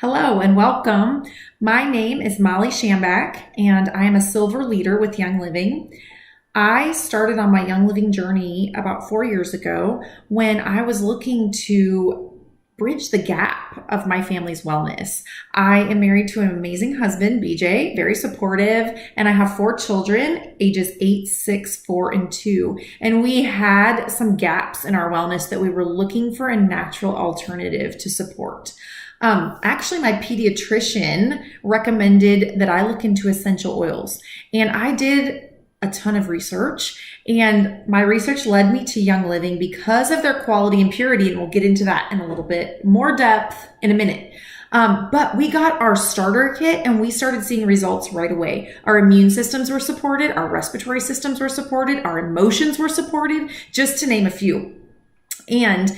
Hello and welcome. My name is Molly Shambach, and I am a silver leader with Young Living. I started on my Young Living journey about 4 years ago when I was looking to bridge the gap of my family's wellness. I am married to an amazing husband, BJ, very supportive, and I have 4 children, ages 8, 6, 4, and 2. And we had some gaps in our wellness that we were looking for a natural alternative to support. Actually, my pediatrician recommended that I look into essential oils, and I did a ton of research, and my research led me to Young Living because of their quality and purity, and we'll get into that in a little bit more depth in a minute. But we got our starter kit and we started seeing results right away. Our immune systems were supported, our respiratory systems were supported, our emotions were supported, just to name a few. And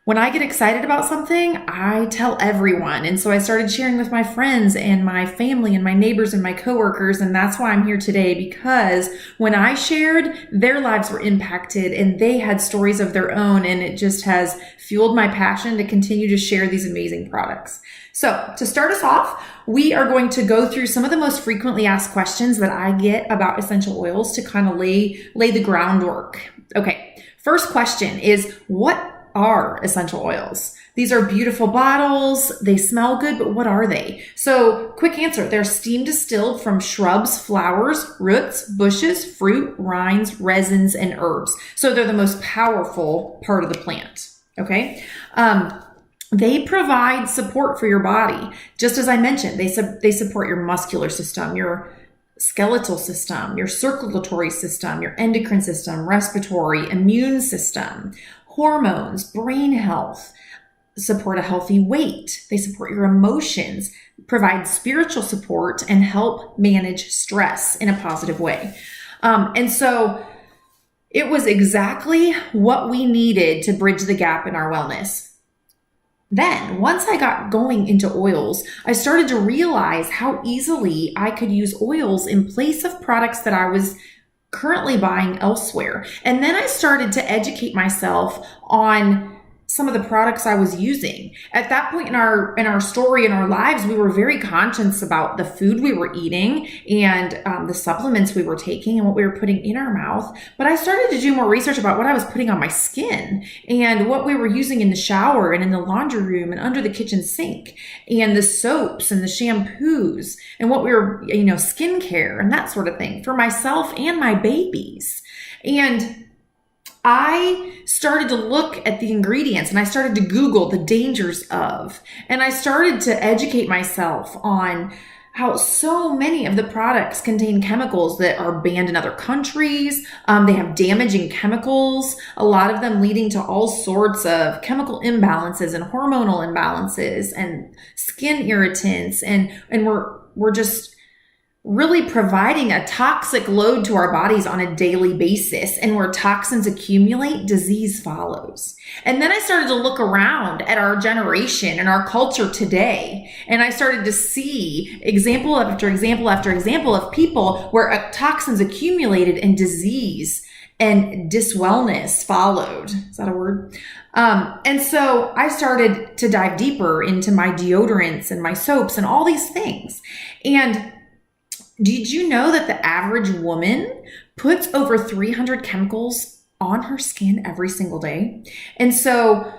when I get excited about something, I tell everyone. And so I started sharing with my friends and my family and my neighbors and my coworkers. And that's why I'm here today, because when I shared, their lives were impacted and they had stories of their own. And it just has fueled my passion to continue to share these amazing products. So to start us off, we are going to go through some of the most frequently asked questions that I get about essential oils to kind of lay the groundwork. Okay. First question is, what are essential oils? These are beautiful bottles. They smell good, but what are they? So quick answer, they're steam distilled from shrubs, flowers, roots, bushes, fruit, rinds, resins, and herbs. So they're the most powerful part of the plant. Okay. They provide support for your body. Just as I mentioned, they support your muscular system, your skeletal system, your circulatory system, your endocrine system, respiratory, immune system, hormones, brain health, support a healthy weight. They support your emotions, provide spiritual support, and help manage stress in a positive way. And so it was exactly what we needed to bridge the gap in our wellness. Then, once I got going into oils, I started to realize how easily I could use oils in place of products that I was currently buying elsewhere. And then I started to educate myself on some of the products I was using. At that point in our story, in our lives, we were very conscious about the food we were eating and the supplements we were taking and what we were putting in our mouth. But I started to do more research about what I was putting on my skin and what we were using in the shower and in the laundry room and under the kitchen sink and the soaps and the shampoos and what we were, skincare and that sort of thing for myself and my babies. And I started to look at the ingredients and I started to Google the dangers of, and I started to educate myself on how so many of the products contain chemicals that are banned in other countries. They have damaging chemicals, a lot of them leading to all sorts of chemical imbalances and hormonal imbalances and skin irritants. And we're just really providing a toxic load to our bodies on a daily basis. And where toxins accumulate, disease follows. And then I started to look around at our generation and our culture today. And I started to see example after example after example of people where toxins accumulated and disease and diswellness followed. Is that a word? And so I started to dive deeper into my deodorants and my soaps and all these things. And did you know that the average woman puts over 300 chemicals on her skin every single day? And so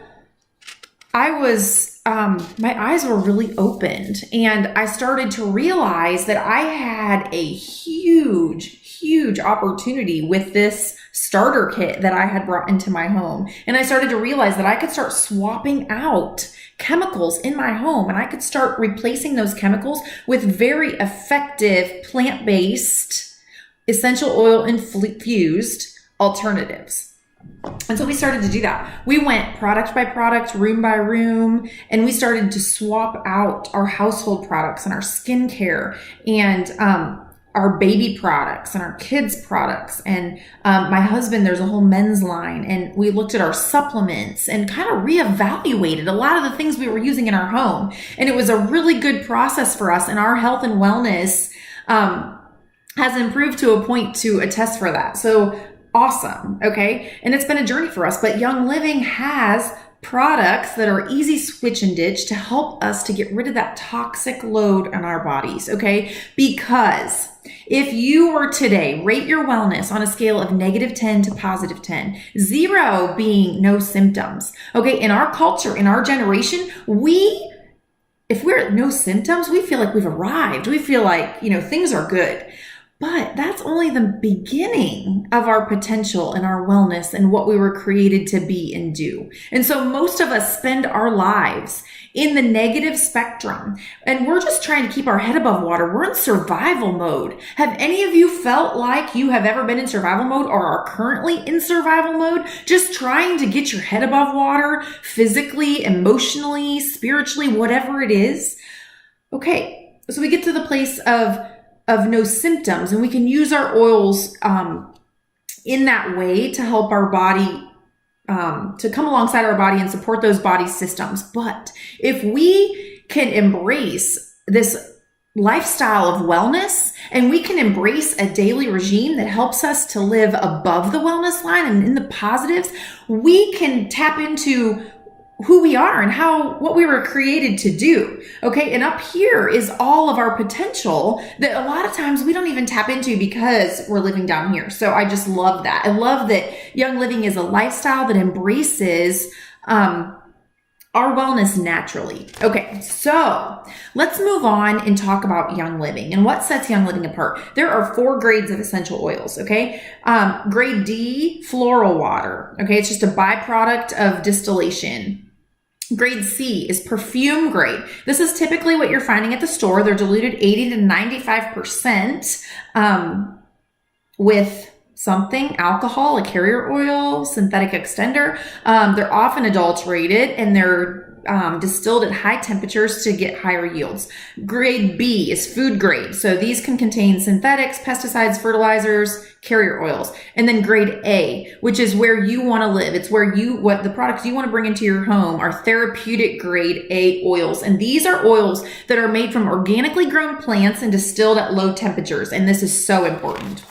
I was, my eyes were really opened and I started to realize that I had a huge opportunity with this starter kit that I had brought into my home. And I started to realize that I could start swapping out chemicals in my home and I could start replacing those chemicals with very effective plant-based essential oil infused alternatives. And so we started to do that. We went product by product, room by room, and we started to swap out our household products and our skincare and our baby products and our kids products. And my husband, there's a whole men's line. And we looked at our supplements and kind of reevaluated a lot of the things we were using in our home. And it was a really good process for us. And our health and wellness has improved to a point to attest for that. So awesome. Okay. And it's been a journey for us, but Young Living has products that are easy switch and ditch to help us to get rid of that toxic load on our bodies, okay? Because if you were today, rate your wellness on a scale of -10 to +10, 0 being no symptoms, okay? In our culture, in our generation, if we're at no symptoms, we feel like we've arrived. We feel like, things are good. But that's only the beginning of our potential and our wellness and what we were created to be and do. And so most of us spend our lives in the negative spectrum, and we're just trying to keep our head above water. We're in survival mode. Have any of you felt like you have ever been in survival mode or are currently in survival mode, just trying to get your head above water physically, emotionally, spiritually, whatever it is? Okay, so we get to the place of no symptoms, and we can use our oils in that way to help our body, to come alongside our body and support those body systems. But if we can embrace this lifestyle of wellness, and we can embrace a daily regime that helps us to live above the wellness line and in the positives, we can tap into who we are and what we were created to do. Okay. And up here is all of our potential that a lot of times we don't even tap into because we're living down here. So I just love that. I love that Young Living is a lifestyle that embraces, our wellness naturally. Okay. So let's move on and talk about Young Living and what sets Young Living apart. There are 4 grades of essential oils. Okay. Grade D, floral water. Okay. It's just a byproduct of distillation. Grade C is perfume grade. This is typically what you're finding at the store. They're diluted 80 to 95% with something, alcohol, a carrier oil, synthetic extender. They're often adulterated, and they're distilled at high temperatures to get higher yields. Grade B is food grade. So these can contain synthetics, pesticides, fertilizers, carrier oils. And then grade A, which is where you want to live. It's where what the products you want to bring into your home are therapeutic grade A oils. And these are oils that are made from organically grown plants and distilled at low temperatures. And this is so important.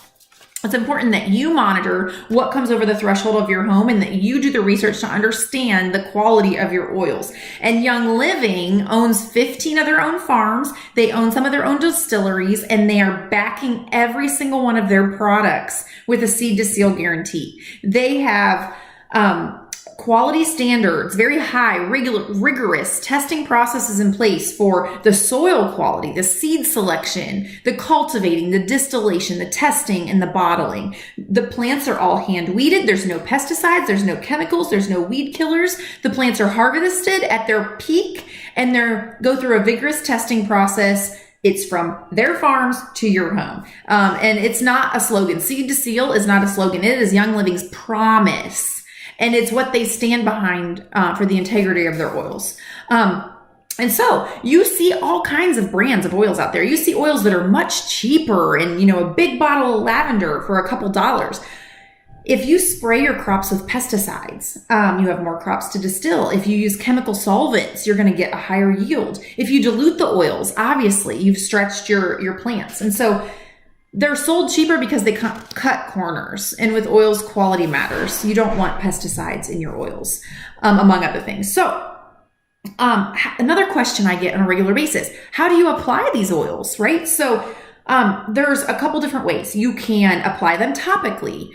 It's important that you monitor what comes over the threshold of your home and that you do the research to understand the quality of your oils. And Young Living owns 15 of their own farms. They own some of their own distilleries, and they are backing every single one of their products with a seed to seal guarantee. They have, quality standards, very high, rigorous testing processes in place for the soil quality, the seed selection, the cultivating, the distillation, the testing, and the bottling. The plants are all hand weeded. There's no pesticides. There's no chemicals. There's no weed killers. The plants are harvested at their peak, and go through a vigorous testing process. It's from their farms to your home. And it's not a slogan. Seed to seal is not a slogan. It is Young Living's promise. And it's what they stand behind for the integrity of their oils. And so you see all kinds of brands of oils out there. You see oils that are much cheaper and, a big bottle of lavender for a couple dollars. If you spray your crops with pesticides, you have more crops to distill. If you use chemical solvents, you're going to get a higher yield. If you dilute the oils, obviously you've stretched your plants. And so they're sold cheaper because they cut corners. And with oils, quality matters. You don't want pesticides in your oils, among other things. So another question I get on a regular basis, how do you apply these oils, right? So there's a couple different ways. You can apply them topically.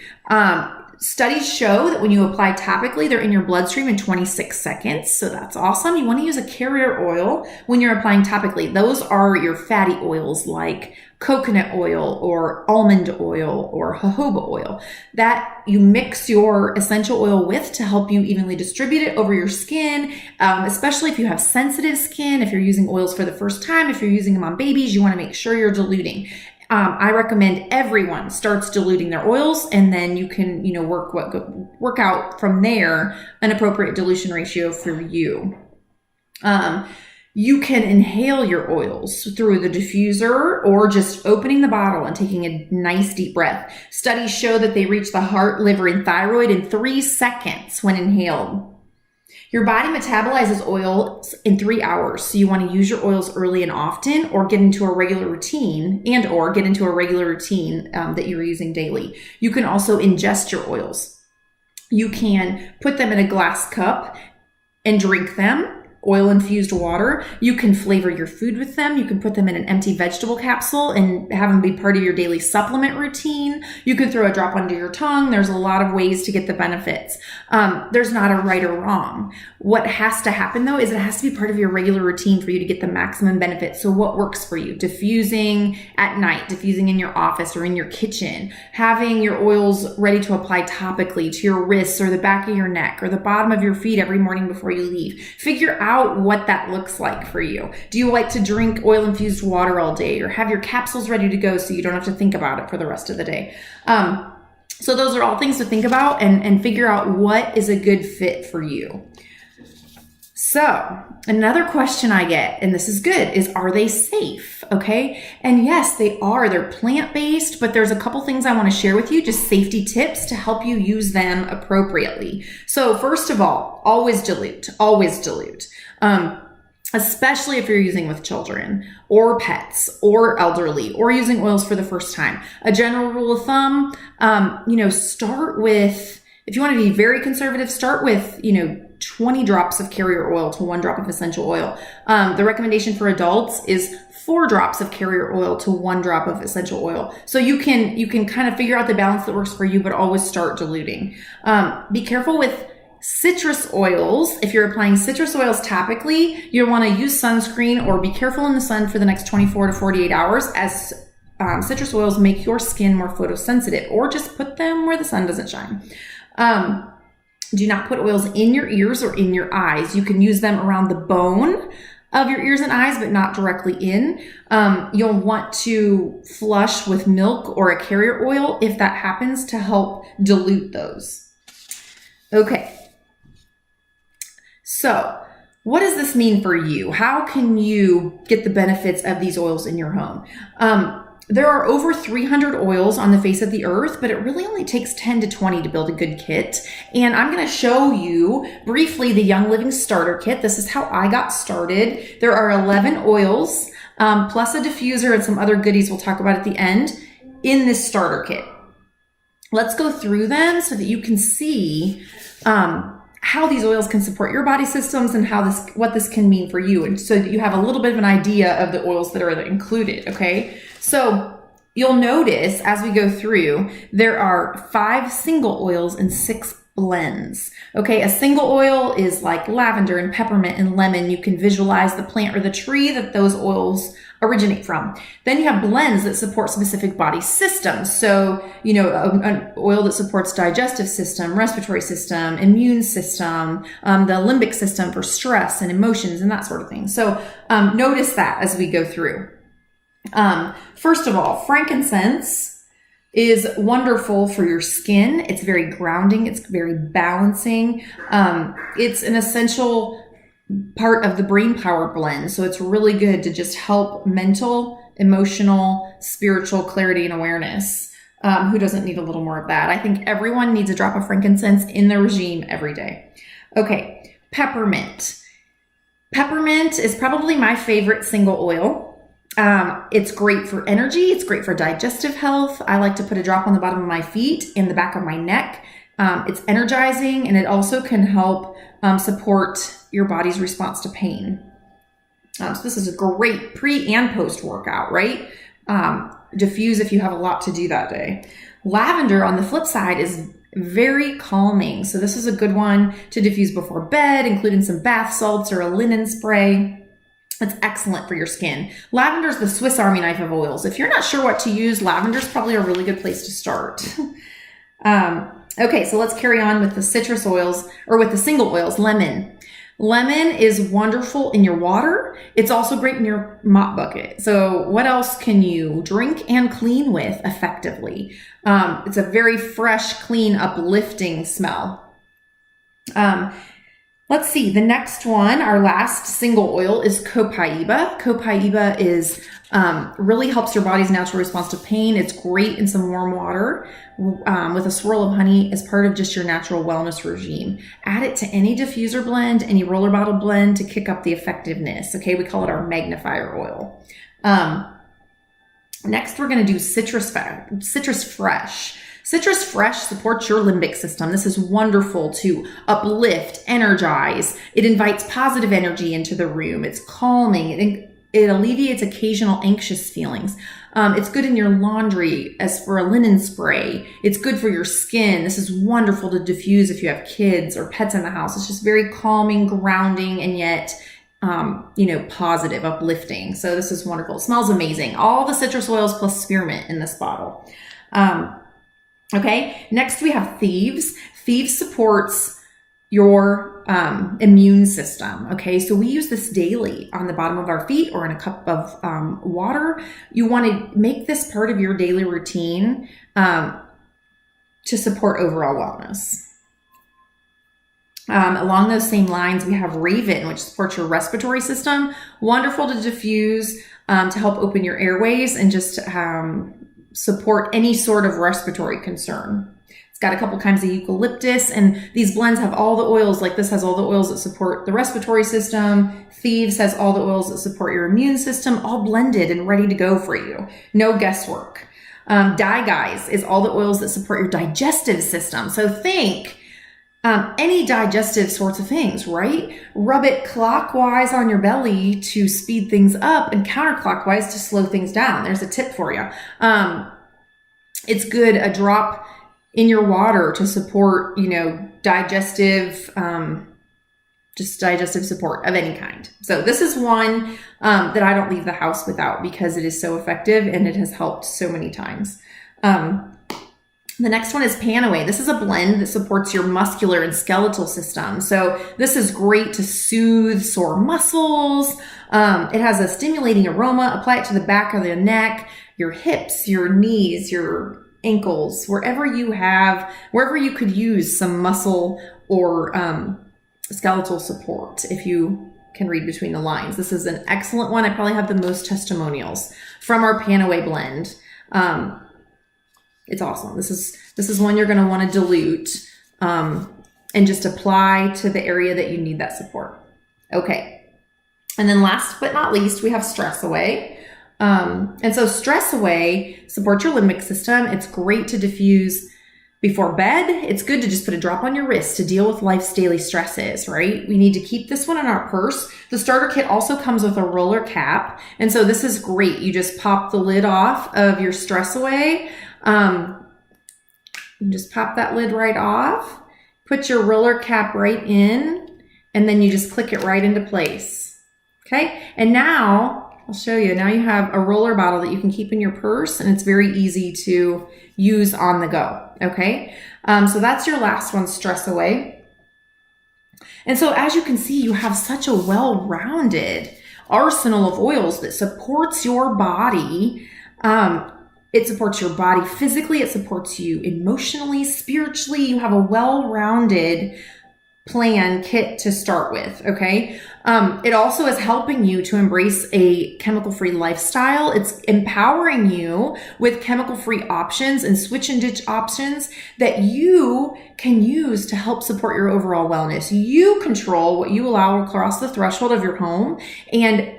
Studies show that when you apply topically, they're in your bloodstream in 26 seconds. So that's awesome. You want to use a carrier oil when you're applying topically. Those are your fatty oils like coconut oil or almond oil or jojoba oil that you mix your essential oil with to help you evenly distribute it over your skin, especially if you have sensitive skin. If you're using oils for the first time, if you're using them on babies, you want to make sure you're diluting. I recommend everyone starts diluting their oils, and then you can, work out from there an appropriate dilution ratio for you. You can inhale your oils through the diffuser or just opening the bottle and taking a nice deep breath. Studies show that they reach the heart, liver, and thyroid in 3 seconds when inhaled. Your body metabolizes oils in 3 hours, so you want to use your oils early and often, or get into a regular routine that you're using daily. You can also ingest your oils. You can put them in a glass cup and drink them. Oil infused water. You can flavor your food with them. You can put them in an empty vegetable capsule and have them be part of your daily supplement routine. You can throw a drop under your tongue. There's a lot of ways to get the benefits. There's not a right or wrong. What has to happen though is it has to be part of your regular routine for you to get the maximum benefit. So what works for you? Diffusing at night, diffusing in your office or in your kitchen, having your oils ready to apply topically to your wrists or the back of your neck or the bottom of your feet every morning before you leave. Figure out what that looks like for you. Do you like to drink oil infused water all day or have your capsules ready to go so you don't have to think about it for the rest of the day? So those are all things to think about and figure out what is a good fit for you. So another question I get, and this is good, is are they safe? Okay. And yes, they are. They're plant-based, but there's a couple things I want to share with you, just safety tips to help you use them appropriately. So first of all, always dilute, especially if you're using with children or pets or elderly or using oils for the first time. A general rule of thumb, start with, if you want to be very conservative, start with, 20 drops of carrier oil to 1 drop of essential oil. The recommendation for adults is 4 drops of carrier oil to 1 drop of essential oil. So you can kind of figure out the balance that works for you, but always start diluting. Be careful with citrus oils. If you're applying citrus oils topically, you'll want to use sunscreen or be careful in the sun for the next 24 to 48 hours as citrus oils make your skin more photosensitive, or just put them where the sun doesn't shine. Do not put oils in your ears or in your eyes. You can use them around the bone of your ears and eyes, but not directly in. You'll want to flush with milk or a carrier oil if that happens to help dilute those. Okay. So what does this mean for you? How can you get the benefits of these oils in your home? There are over 300 oils on the face of the earth, but it really only takes 10 to 20 to build a good kit. And I'm going to show you briefly the Young Living Starter Kit. This is how I got started. There are 11 oils, plus a diffuser and some other goodies we'll talk about at the end in this starter kit. Let's go through them so that you can see how these oils can support your body systems and what this can mean for you. And so that you have a little bit of an idea of the oils that are included. Okay. So you'll notice as we go through, there are 5 single oils and 6 blends. Okay. A single oil is like lavender and peppermint and lemon. You can visualize the plant or the tree that those oils originate from. Then you have blends that support specific body systems. So, an oil that supports digestive system, respiratory system, immune system, the limbic system for stress and emotions and that sort of thing. So, notice that as we go through. First of all, frankincense is wonderful for your skin. It's very grounding. It's very balancing. It's an essential part of the brain power blend. So it's really good to just help mental, emotional, spiritual clarity and awareness. Who doesn't need a little more of that? I think everyone needs a drop of frankincense in their regime every day. Okay. Peppermint. Peppermint is probably my favorite single oil. It's great for energy. It's great for digestive health. I like to put a drop on the bottom of my feet and the back of my neck. It's energizing, and it also can help support your body's response to pain. So this is a great pre and post workout, right? Diffuse if you have a lot to do that day. Lavender, on the flip side, is very calming. So this is a good one to diffuse before bed, including some bath salts or a linen spray. It's excellent for your skin. Lavender is the Swiss Army knife of oils. If you're not sure what to use, lavender is probably a really good place to start. Okay, so let's carry on with the citrus oils, or with the single oils. Lemon. Lemon is wonderful in your water. It's also great in your mop bucket. So what else can you drink and clean with effectively? It's a very fresh, clean, uplifting smell. Let's see. The next one, our last single oil, is copaiba. Copaiba is really helps your body's natural response to pain. It's great in some warm water with a swirl of honey as part of just your natural wellness regime. Add it to any diffuser blend, any roller bottle blend to kick up the effectiveness. Okay, we call it our magnifier oil. Next, we're going to do citrus fresh. Citrus Fresh supports your limbic system. This is wonderful to uplift, energize. It invites positive energy into the room. It's calming. It alleviates occasional anxious feelings. It's good in your laundry as for a linen spray. It's good for your skin. This is wonderful to diffuse if you have kids or pets in the house. It's just very calming, grounding, and yet, positive, uplifting. So this is wonderful. It smells amazing. All the citrus oils plus spearmint in this bottle. Okay. Next we have Thieves. Thieves supports your immune system. Okay, so we use this daily on the bottom of our feet or in a cup of water. You want to make this part of your daily routine to support overall wellness. Along those same lines, we have Raven, which supports your respiratory system. Wonderful to diffuse, to help open your airways and just support any sort of respiratory concern. It's got a couple kinds of eucalyptus, and these blends have all the oils. Like this has all the oils that support the respiratory system. Thieves has all the oils that support your immune system, all blended and ready to go for you. No guesswork. Die Guys is all the oils that support your digestive system. So think any digestive sorts of things, right? Rub it clockwise on your belly to speed things up and counterclockwise to slow things down. There's a tip for you. It's good, a drop in your water to support, digestive, just digestive support of any kind. So this is one that I don't leave the house without because it is so effective and it has helped so many times. The next one is Panaway. This is a blend that supports your muscular and skeletal system. So this is great to soothe sore muscles. It has a stimulating aroma. Apply it to the back of the neck, your hips, your knees, your ankles, wherever you could use some muscle or skeletal support, if you can read between the lines. This is an excellent one. I probably have the most testimonials from our Panaway blend. It's awesome. This is one you're going to want to dilute and just apply to the area that you need that support. Okay. And then last but not least, we have Stress Away. And so Stress Away supports your limbic system. It's great to diffuse before bed. It's good to just put a drop on your wrist to deal with life's daily stresses, right? We need to keep this one in our purse. The starter kit also comes with a roller cap. And so this is great. You just pop the lid off of your Stress Away. You just pop that lid right off, put your roller cap right in, and then you just click it right into place. Okay. And now I'll show you. Now you have a roller bottle that you can keep in your purse, and it's very easy to use on the go. Okay. So that's your last one, Stress Away. And so as you can see, you have such a well-rounded arsenal of oils that supports your body. It supports your body physically. It supports you emotionally, spiritually. You have a well-rounded plan kit to start with. Okay. It also is helping you to embrace a chemical-free lifestyle. It's empowering you with chemical-free options and switch and ditch options that you can use to help support your overall wellness. You control what you allow across the threshold of your home, and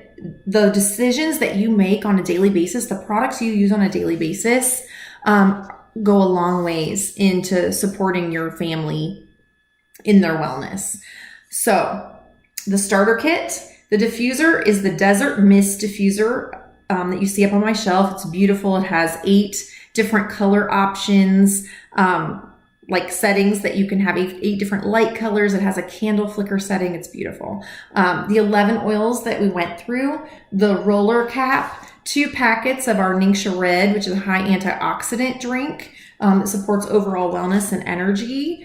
the decisions that you make on a daily basis, the products you use on a daily basis, go a long ways into supporting your family in their wellness. So the starter kit, the diffuser is the Desert Mist diffuser that you see up on my shelf. It's beautiful. It has 8 different color options, like settings that you can have 8 different light colors. It has a candle flicker setting. It's beautiful. The 11 oils that we went through, the roller cap, 2 packets of our Ningxia Red, which is a high antioxidant drink that supports overall wellness and energy.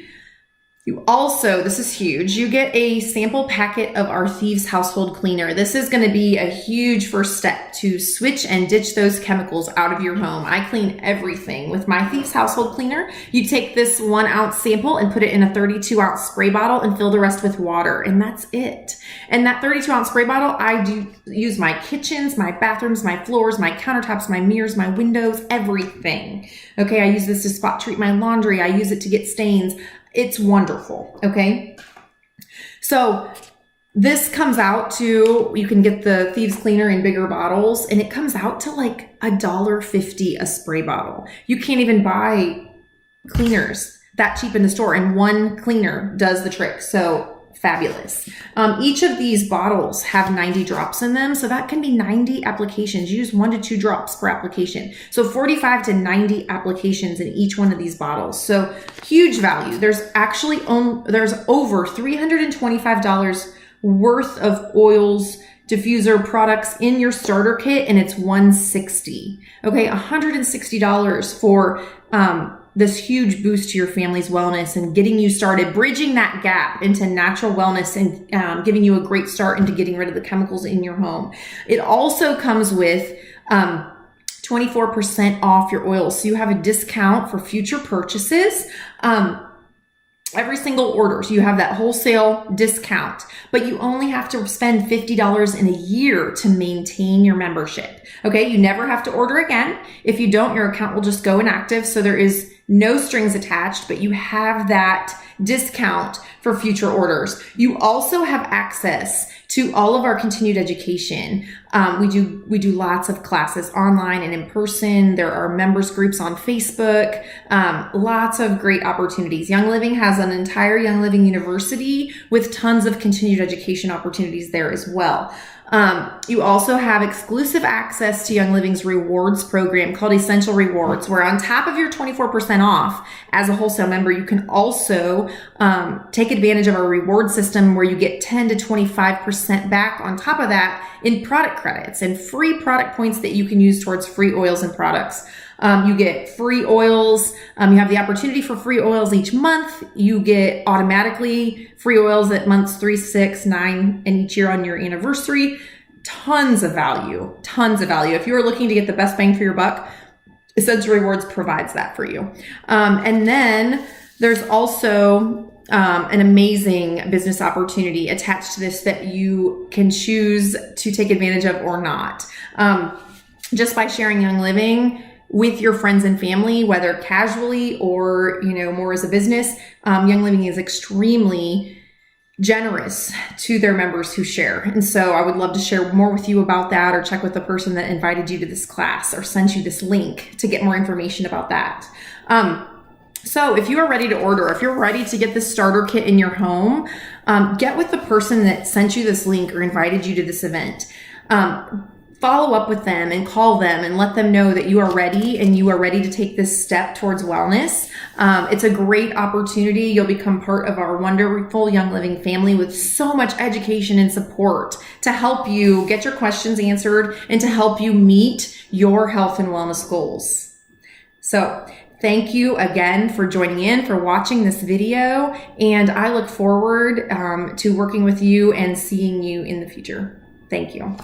You also, this is huge, you get a sample packet of our Thieves Household Cleaner. This is going to be a huge first step to switch and ditch those chemicals out of your home. I clean everything with my Thieves Household Cleaner. You take this 1 ounce sample and put it in a 32 ounce spray bottle and fill the rest with water. And that's it. And that 32 ounce spray bottle, I do use my kitchens, my bathrooms, my floors, my countertops, my mirrors, my windows, everything. Okay. I use this to spot treat my laundry. I use it to get stains. It's wonderful. Okay. So this comes out to, you can get the Thieves Cleaner in bigger bottles, and it comes out to like $1.50 a spray bottle. You can't even buy cleaners that cheap in the store, and one cleaner does the trick. So fabulous. Each of these bottles have 90 drops in them. So that can be 90 applications. You use 1 to 2 drops per application. So 45 to 90 applications in each one of these bottles. So huge value. There's over $325 worth of oils, diffuser products in your starter kit, and it's $160. Okay, $160 for this huge boost to your family's wellness and getting you started, bridging that gap into natural wellness and giving you a great start into getting rid of the chemicals in your home. It also comes with 24% off your oils. So you have a discount for future purchases. Every single order. So you have that wholesale discount, but you only have to spend $50 in a year to maintain your membership. Okay. You never have to order again. If you don't, your account will just go inactive. So there is no strings attached, but you have that discount for future orders. You also have access to all of our continued education. We do lots of classes online and in person. There are members groups on Facebook, lots of great opportunities. Young Living has an entire Young Living University with tons of continued education opportunities there as well. You also have exclusive access to Young Living's rewards program called Essential Rewards, where on top of your 24% off as a wholesale member, you can also take advantage of our reward system where you get 10 to 25% back on top of that in product credits and free product points that you can use towards free oils and products. You get free oils. You have the opportunity for free oils each month. You get automatically free oils at months 3, 6, 9, and each year on your anniversary. Tons of value, tons of value. If you are looking to get the best bang for your buck, Essential Rewards provides that for you. And then there's also an amazing business opportunity attached to this that you can choose to take advantage of or not. Just by sharing Young Living with your friends and family, whether casually or, more as a business, Young Living is extremely generous to their members who share. And so I would love to share more with you about that, or check with the person that invited you to this class or sent you this link to get more information about that. So if you are ready to order, if you're ready to get this starter kit in your home, get with the person that sent you this link or invited you to this event. Follow up with them and call them and let them know that you are ready and you are ready to take this step towards wellness. It's a great opportunity. You'll become part of our wonderful Young Living family with so much education and support to help you get your questions answered and to help you meet your health and wellness goals. So thank you again for joining in, for watching this video, and I look forward to working with you and seeing you in the future. Thank you.